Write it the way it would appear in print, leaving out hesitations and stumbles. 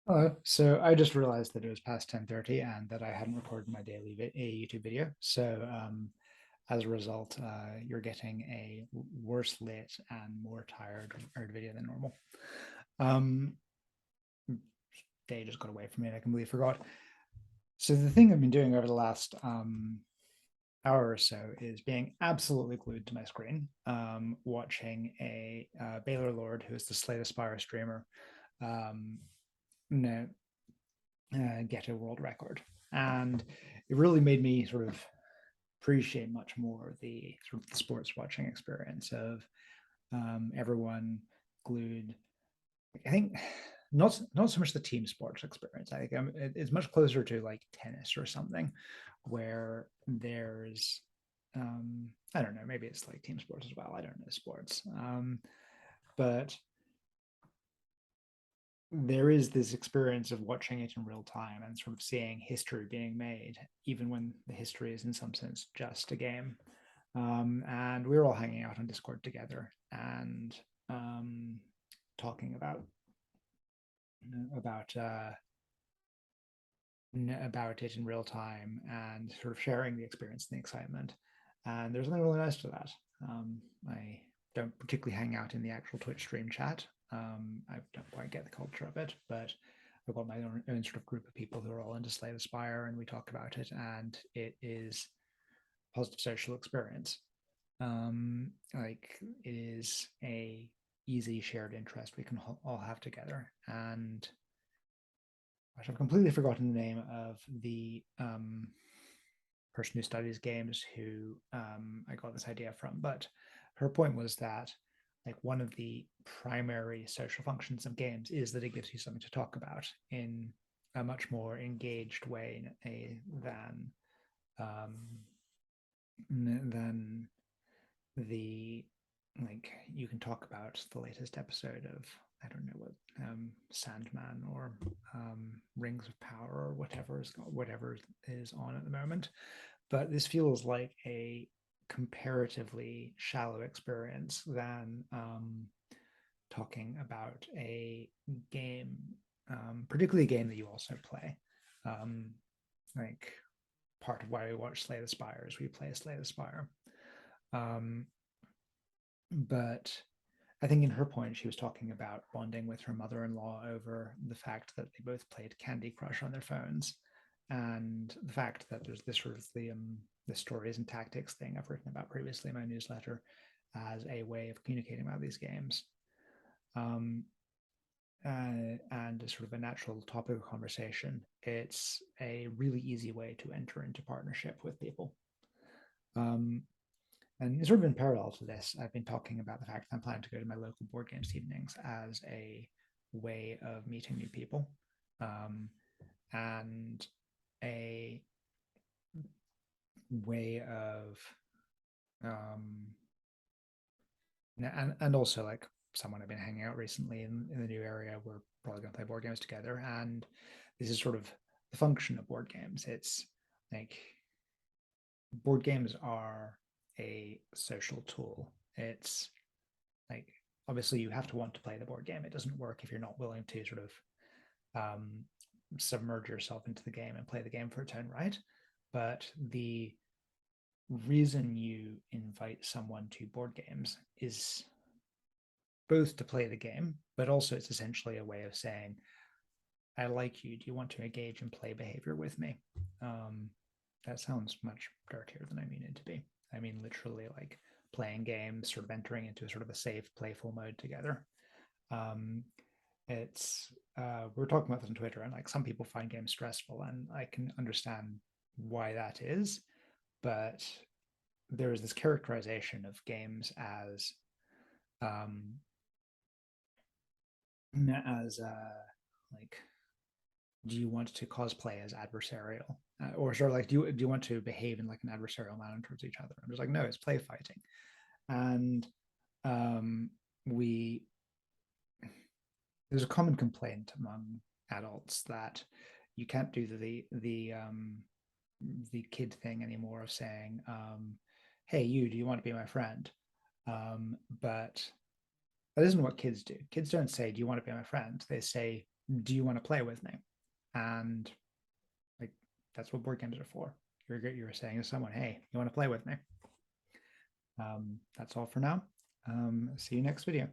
Hello. So I just realized that it was past 10:30 and that I hadn't recorded my daily YouTube video. So as a result, you're getting a worse lit and more tired video than normal. Um, Day just got away from me and I completely forgot. So the thing I've been doing over the last hour or so is being absolutely glued to my screen, watching a Baylor Lord, who is the Slay the Spire streamer, um, no, get a world record. And it really made me sort of appreciate much more the sort of the sports watching experience of everyone glued. I think not so much the team sports experience. I think it's much closer to like tennis or something, where there's I don't know, maybe it's like team sports as well. I don't know sports, but there is this experience of watching it in real time and sort of seeing history being made, even when the history is in some sense just a game. And we were all hanging out on Discord together and talking about about it in real time and sort of sharing the experience and the excitement. And there's something really nice to that. I don't particularly hang out in the actual Twitch stream chat. I don't quite get the culture of it, but I've got my own sort of group of people who are all into Slay the Spire, and we talk about it, and it is a positive social experience. Like it is a easy shared interest we can all have together, and I've completely forgotten the name of the person who studies games who I got this idea from, but her point was that like one of the primary social functions of games is that it gives you something to talk about in a much more engaged way um, than the like you can talk about the latest episode of I don't know what Sandman or Rings of Power or whatever is on at the moment, but this feels like a comparatively shallow experience than talking about a game, particularly a game that you also play. Um, like part of why we watch Slay the Spire is we play Slay the Spire. Um, but I think in her point, she was talking about bonding with her mother in law over the fact that they both played Candy Crush on their phones and the fact that there's this sort of the stories and tactics thing I've written about previously in my newsletter as a way of communicating about these games. Um, and as sort of a natural topic of conversation, it's a really easy way to enter into partnership with people. Um, and sort of in parallel to this, I've been talking about the fact that I'm planning to go to my local board games evenings as a way of meeting new people, um, and a way of, um, and also like someone I've been hanging out recently in the new area. We're probably going to play board games together, and this is sort of the function of board games. It's like board games are a social tool. It's like obviously you have to want to play the board game. It doesn't work if you're not willing to sort of um, submerge yourself into the game and play the game for its own right. But the reason you invite someone to board games is both to play the game, but also it's essentially a way of saying, I like you. Do you want to engage in play behavior with me? Um, that sounds much dirtier than I mean it to be. I mean, literally like playing games, sort of entering into a sort of a safe, playful mode together. Um, it's we're talking about this on Twitter, and like some people find games stressful, and I can understand why that is. But there is this characterization of games um, as like, do you want to cosplay as adversarial, or sort of like, do you want to behave in like an adversarial manner towards each other? I'm just like, no, it's play fighting, and um, we there's a common complaint among adults that you can't do the kid thing anymore of saying, "Hey, you, do you want to be my friend?" But that isn't what kids do. Kids don't say, "Do you want to be my friend?" They say, do you want to play with me? And like that's what board games are for. You're saying to someone, hey, you want to play with me? That's all for now. See you next video.